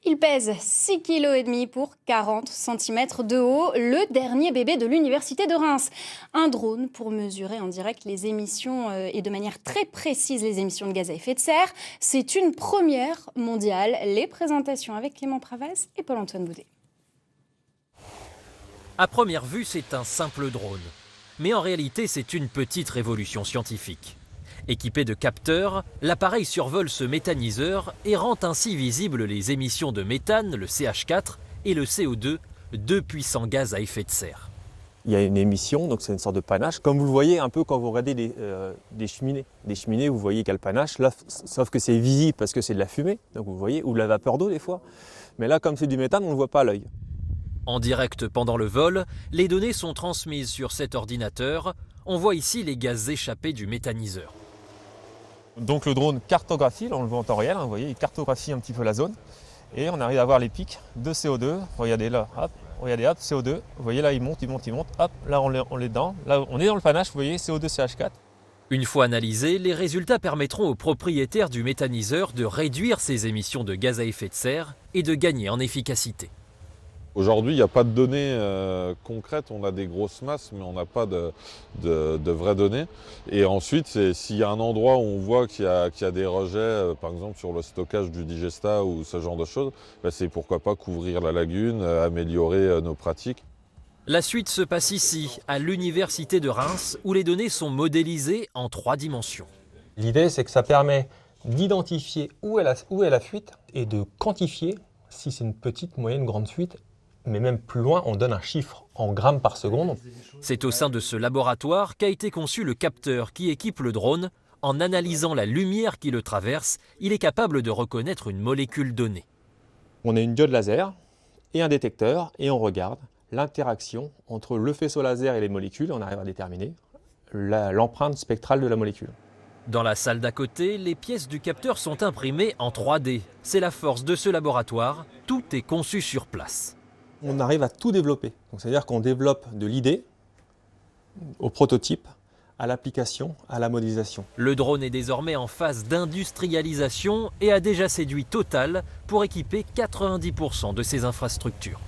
Il pèse 6,5 kg pour 40 cm de haut, le dernier bébé de l'université de Reims. Un drone pour mesurer en direct les émissions et de manière très précise les émissions de gaz à effet de serre. C'est une première mondiale. Les présentations avec Clément Pravas et Paul-Antoine Boudet. À première vue, c'est un simple drone. Mais en réalité, c'est une petite révolution scientifique. Équipé de capteurs, l'appareil survole ce méthaniseur et rend ainsi visibles les émissions de méthane, le CH4, et le CO2, deux puissants gaz à effet de serre. Il y a une émission, donc c'est une sorte de panache, comme vous le voyez un peu quand vous regardez des cheminées. Des cheminées, vous voyez qu'il y a le panache, là, sauf que c'est visible parce que c'est de la fumée, donc vous voyez, ou de la vapeur d'eau des fois. Mais là, comme c'est du méthane, on ne le voit pas à l'œil. En direct pendant le vol, les données sont transmises sur cet ordinateur. On voit ici les gaz échappés du méthaniseur. Donc le drone cartographie, là on le voit en temps réel, hein, vous voyez, il cartographie un petit peu la zone. Et on arrive à voir les pics de CO2. Regardez là, hop, regardez, hop, CO2. Vous voyez là, il monte, hop, là on est dedans. Là on est dans le panache, vous voyez, CO2, CH4. Une fois analysés, les résultats permettront aux propriétaires du méthaniseur de réduire ses émissions de gaz à effet de serre et de gagner en efficacité. Aujourd'hui, il n'y a pas de données concrètes, on a des grosses masses, mais on n'a pas de vraies données. Et ensuite, s'il y a un endroit où on voit qu'il y a des rejets, par exemple sur le stockage du digestat ou ce genre de choses, c'est pourquoi pas couvrir la lagune, améliorer nos pratiques. La suite se passe ici, à l'université de Reims, où les données sont modélisées en 3 dimensions. L'idée, c'est que ça permet d'identifier où est la fuite et de quantifier si c'est une petite, moyenne, grande fuite. Mais même plus loin, on donne un chiffre en grammes par seconde. C'est au sein de ce laboratoire qu'a été conçu le capteur qui équipe le drone. En analysant la lumière qui le traverse, il est capable de reconnaître une molécule donnée. On a une diode laser et un détecteur et on regarde l'interaction entre le faisceau laser et les molécules. On arrive à déterminer l'empreinte spectrale de la molécule. Dans la salle d'à côté, les pièces du capteur sont imprimées en 3D. C'est la force de ce laboratoire, tout est conçu sur place. On arrive à tout développer. C'est-à-dire qu'on développe de l'idée au prototype, à l'application, à la modélisation. Le drone est désormais en phase d'industrialisation et a déjà séduit Total pour équiper 90% de ses infrastructures.